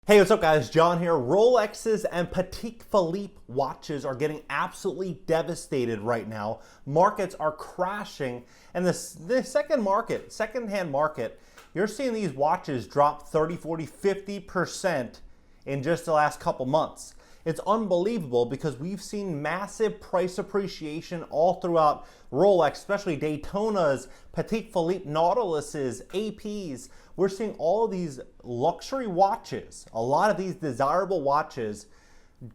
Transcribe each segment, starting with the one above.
Hey, what's up guys? John here. Rolexes and Patek Philippe watches are getting absolutely devastated right now. Markets are crashing, and the second-hand market, you're seeing these watches drop 30, 40, 50% in just the last couple months. It's unbelievable because we've seen massive price appreciation all throughout Rolex, especially Daytonas, Patek Philippe Nautiluses, APs. We're seeing all of these luxury watches, a lot of these desirable watches,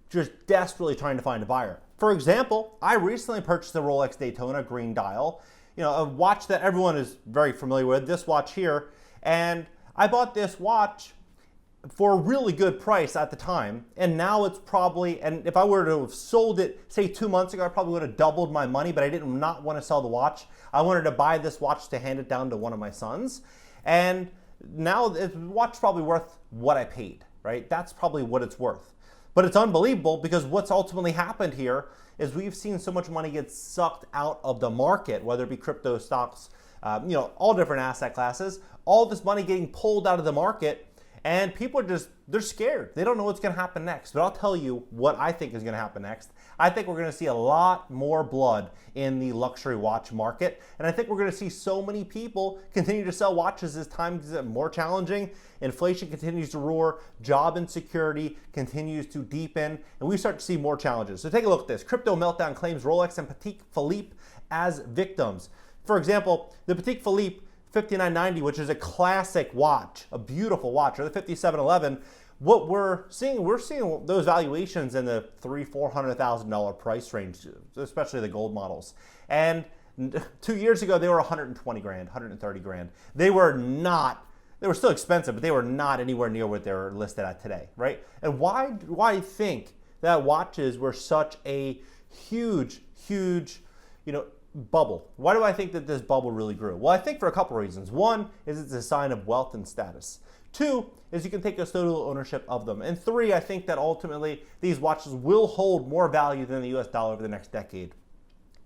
just desperately trying to find a buyer. For example, I recently purchased the Rolex Daytona Green Dial, a watch that everyone is very familiar with, this watch here, and I bought this watch for a really good price at the time, and now it's probably, and if I were to have sold it, say 2 months ago, I probably would have doubled my money, but I did not want to sell the watch. I wanted to buy this watch to hand it down to one of my sons, and now the watch is probably worth what I paid, right? That's probably what it's worth. But it's unbelievable because what's ultimately happened here is we've seen so much money get sucked out of the market, whether it be crypto stocks, all different asset classes, all this money getting pulled out of the market. And people are they're scared. They don't know what's going to happen next. But I'll tell you what I think is going to happen next. I think we're going to see a lot more blood in the luxury watch market. And I think we're going to see so many people continue to sell watches as times get more challenging. Inflation continues to roar. Job insecurity continues to deepen. And we start to see more challenges. So take a look at this. Crypto meltdown claims Rolex and Patek Philippe as victims. For example, the Patek Philippe 5990, which is a classic watch, a beautiful watch, or the 5711, what we're seeing those valuations in the $300,000-$400,000 price range, especially the gold models. And 2 years ago, they were 120 grand, 130 grand. They were still expensive, but they were not anywhere near what they're listed at today, right? And why do I think that watches were such a huge, bubble? Why do I think that this bubble really grew? Well, I think for a couple reasons. One is it's a sign of wealth and status. Two is you can take custodial ownership of them. And three, I think that ultimately these watches will hold more value than the US dollar over the next decade.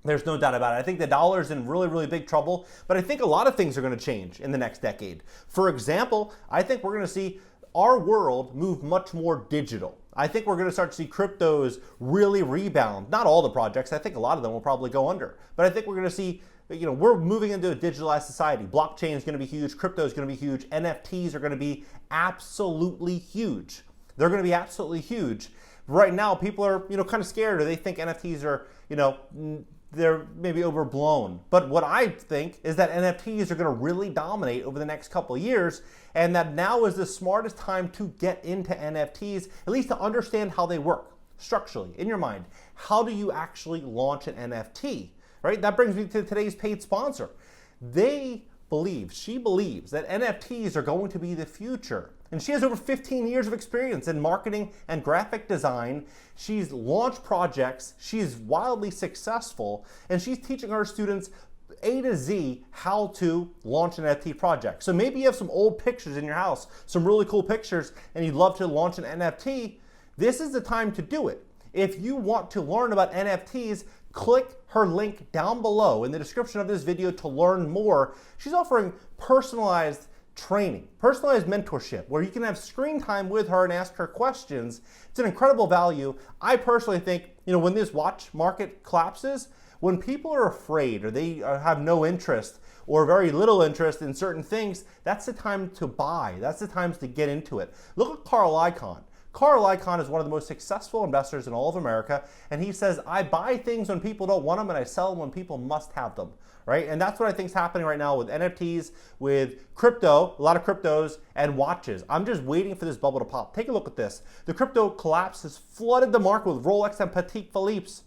There's no doubt about it. I think the dollar's in really, really big trouble, but I think a lot of things are going to change in the next decade. For example, I think we're going to see our world move much more digital. I think we're going to start to see cryptos really rebound. Not all the projects. I think a lot of them will probably go under. But I think we're going to see, we're moving into a digitalized society. Blockchain is going to be huge. Crypto is going to be huge. NFTs are going to be absolutely huge. They're going to be absolutely huge. Right now, people are, kind of scared, or they think NFTs are, they're maybe overblown. But what I think is that NFTs are going to really dominate over the next couple of years, and that now is the smartest time to get into NFTs, at least to understand how they work structurally in your mind. How do you actually launch an NFT, right? That brings me to today's paid sponsor. She believes that NFTs are going to be the future. And she has over 15 years of experience in marketing and graphic design. She's launched projects, she's wildly successful, and she's teaching her students A to Z how to launch an NFT project. So maybe you have some old pictures in your house, some really cool pictures, and you'd love to launch an NFT. This is the time to do it. If you want to learn about NFTs, click her link down below in the description of this video to learn more. She's offering personalized training, personalized mentorship, where you can have screen time with her and ask her questions. It's an incredible value. I personally think, when this watch market collapses, when people are afraid or they have no interest or very little interest in certain things, that's the time to buy. That's the time to get into it. Look at Carl Icahn. Carl Icahn is one of the most successful investors in all of America, and he says, I buy things when people don't want them and I sell them when people must have them, right? And that's what I think is happening right now with NFTs, with crypto, a lot of cryptos, and watches. I'm just waiting for this bubble to pop. Take a look at this. The crypto collapse has flooded the market with Rolex and Patek Philippe's.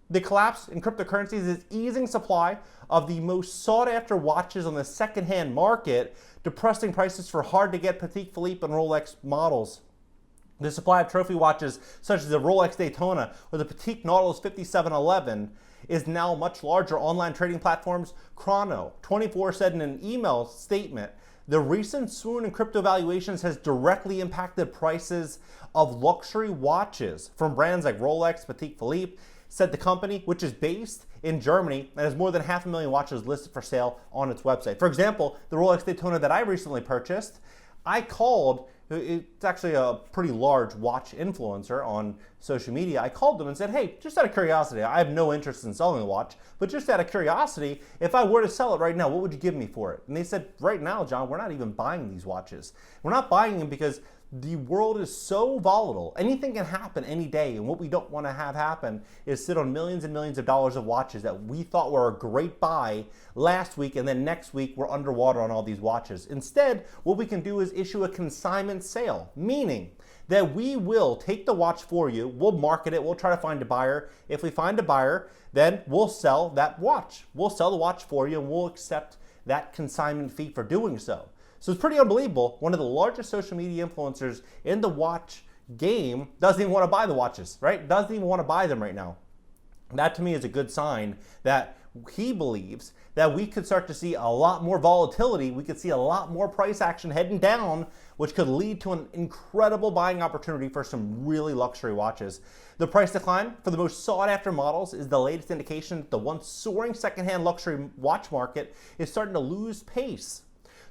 The collapse in cryptocurrencies is easing supply of the most sought-after watches on the second-hand market, depressing prices for hard-to-get Patek Philippe and Rolex models. The supply of trophy watches, such as the Rolex Daytona or the Patek Nautilus 5711, is now much larger. Online trading platforms Chrono24 said in an email statement, the recent swoon in crypto valuations has directly impacted prices of luxury watches from brands like Rolex, Patek Philippe, said the company, which is based in Germany and has more than 500,000 watches listed for sale on its website. For example, the Rolex Daytona that I recently purchased, I called it's actually a pretty large watch influencer on social media. I called them and said, hey, just out of curiosity, I have no interest in selling a watch, but just out of curiosity, if I were to sell it right now, what would you give me for it? And they said, right now, John, we're not even buying these watches. We're not buying them because the world is so volatile. Anything can happen any day, and what we don't want to have happen is sit on millions and millions of dollars of watches that we thought were a great buy last week, and then next week we're underwater on all these watches. Instead, what we can do is issue a consignment sale, meaning that we will take the watch for you, we'll market it, we'll try to find a buyer. If we find a buyer, then we'll sell that watch. We'll sell the watch for you, and we'll accept that consignment fee for doing so. So it's pretty unbelievable. One of the largest social media influencers in the watch game doesn't even want to buy the watches, right? Doesn't even want to buy them right now. That to me is a good sign that he believes that we could start to see a lot more volatility. We could see a lot more price action heading down, which could lead to an incredible buying opportunity for some really luxury watches. The price decline for the most sought after models is the latest indication that the once soaring secondhand luxury watch market is starting to lose pace.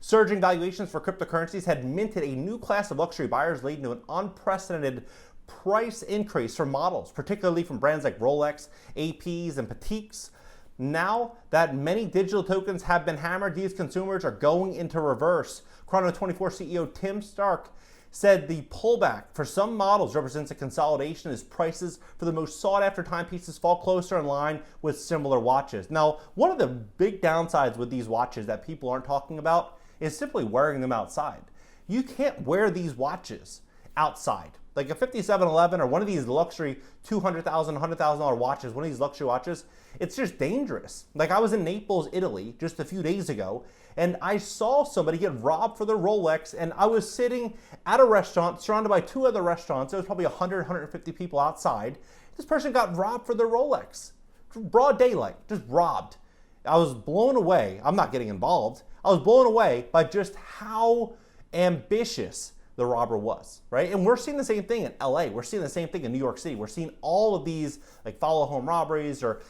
Surging valuations for cryptocurrencies had minted a new class of luxury buyers, leading to an unprecedented price increase for models, particularly from brands like Rolex, APs, and Pateks. Now that many digital tokens have been hammered, these consumers are going into reverse. Chrono24 CEO Tim Stark said the pullback for some models represents a consolidation as prices for the most sought after timepieces fall closer in line with similar watches. Now, one of the big downsides with these watches that people aren't talking about is simply wearing them outside. You can't wear these watches outside. Like a 5711 or one of these luxury $200,000, $100,000 watches, one of these luxury watches, it's just dangerous. Like I was in Naples, Italy just a few days ago, and I saw somebody get robbed for their Rolex, and I was sitting at a restaurant surrounded by two other restaurants. There was probably 100, 150 people outside. This person got robbed for their Rolex. Broad daylight, just robbed. I was blown away. I'm not getting involved. I was blown away by just how ambitious the robber was, right? And we're seeing the same thing in LA. We're seeing the same thing in New York City. We're seeing all of these like follow home robberies or,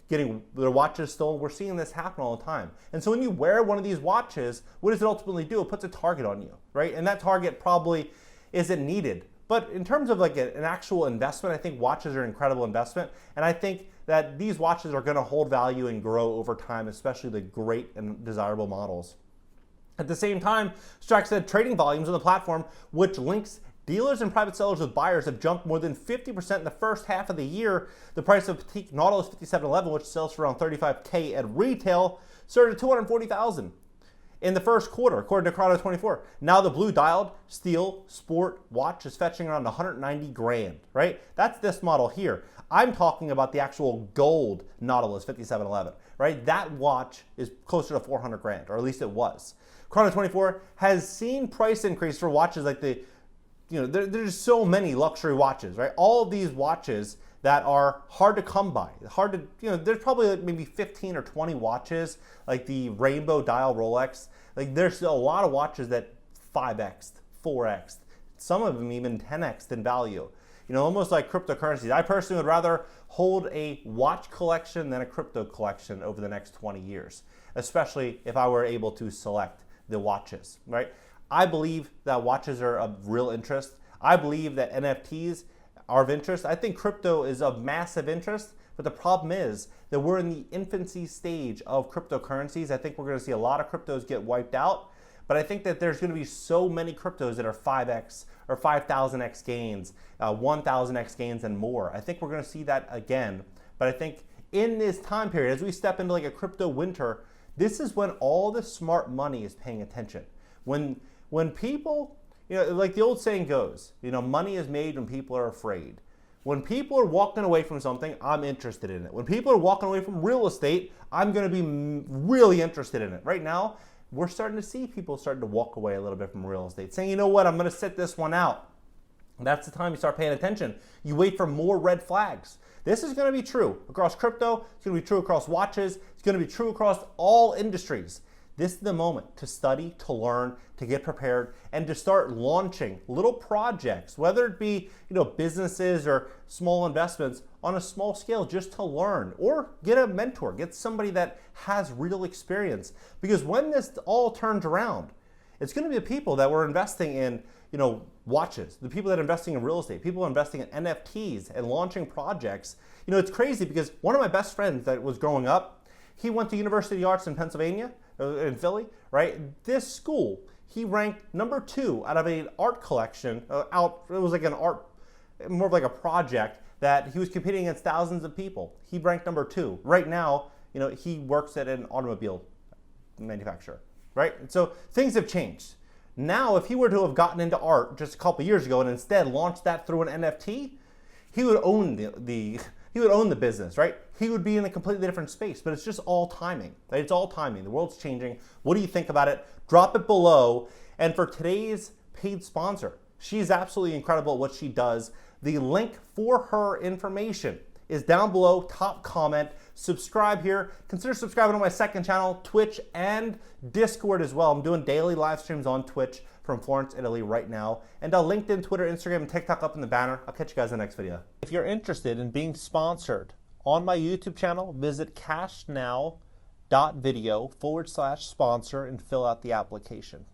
getting their watches stolen. We're seeing this happen all the time. And so when you wear one of these watches, what does it ultimately do? It puts a target on you, right? And that target probably isn't needed. But in terms of like an actual investment, I think watches are an incredible investment. And I think that these watches are going to hold value and grow over time, especially the great and desirable models. At the same time, Strack said trading volumes on the platform, which links dealers and private sellers with buyers, have jumped more than 50% in the first half of the year. The price of Patek Nautilus 5711, which sells for around $35K at retail, surged to $240,000 in the first quarter, according to Chrono24. Now the blue dialed steel sport watch is fetching around 190 grand, right? That's this model here. I'm talking about the actual gold Nautilus 5711, right? That watch is closer to 400 grand, or at least it was. Chrono24 has seen price increase for watches like there's so many luxury watches, right? All of these watches that are hard to come by, there's probably like maybe 15 or 20 watches, like the rainbow dial Rolex. Like there's a lot of watches that 5x'd, 4x'd, some of them even 10x'd in value. Almost like cryptocurrencies. I personally would rather hold a watch collection than a crypto collection over the next 20 years, especially if I were able to select the watches, right? I believe that watches are of real interest. I believe that NFTs are of interest. I think crypto is of massive interest, but the problem is that we're in the infancy stage of cryptocurrencies. I think we're going to see a lot of cryptos get wiped out, but I think that there's going to be so many cryptos that are 5x or 5,000x gains, 1,000x gains and more. I think we're going to see that again. But I think in this time period, as we step into like a crypto winter, this is when all the smart money is paying attention. When people, like the old saying goes, money is made when people are afraid. When people are walking away from something, I'm interested in it. When people are walking away from real estate, I'm going to be really interested in it. Right now, we're starting to see people starting to walk away a little bit from real estate, saying, you know what, I'm going to sit this one out. That's the time you start paying attention. You wait for more red flags. This is going to be true across crypto. It's going to be true across watches. It's going to be true across all industries. This is the moment to study, to learn, to get prepared, and to start launching little projects, whether it be businesses or small investments on a small scale, just to learn, or get a mentor, get somebody that has real experience. Because when this all turns around, it's going to be the people that were investing in watches, the people that are investing in real estate, people investing in NFTs and launching projects. It's crazy because one of my best friends that was growing up, he went to University of the Arts in Pennsylvania, in Philly, right? This school, he ranked #2 out of an art collection. It was like an art, more of like a project that he was competing against thousands of people. He ranked #2. Right now, he works at an automobile manufacturer, right? And so things have changed. Now, if he were to have gotten into art just a couple years ago and instead launched that through an NFT, he would own he would own the business, right? He would be in a completely different space, but it's just all timing, right? It's all timing. The world's changing. What do you think about it? Drop it below. And for today's paid sponsor, she's absolutely incredible at what she does. The link for her information is down below, top comment. Subscribe here. Consider subscribing to my second channel, Twitch and Discord as well. I'm doing daily live streams on Twitch from Florence, Italy right now. And LinkedIn, Twitter, Instagram, and TikTok up in the banner. I'll catch you guys in the next video. If you're interested in being sponsored on my YouTube channel, visit cashnow.video/sponsor and fill out the application.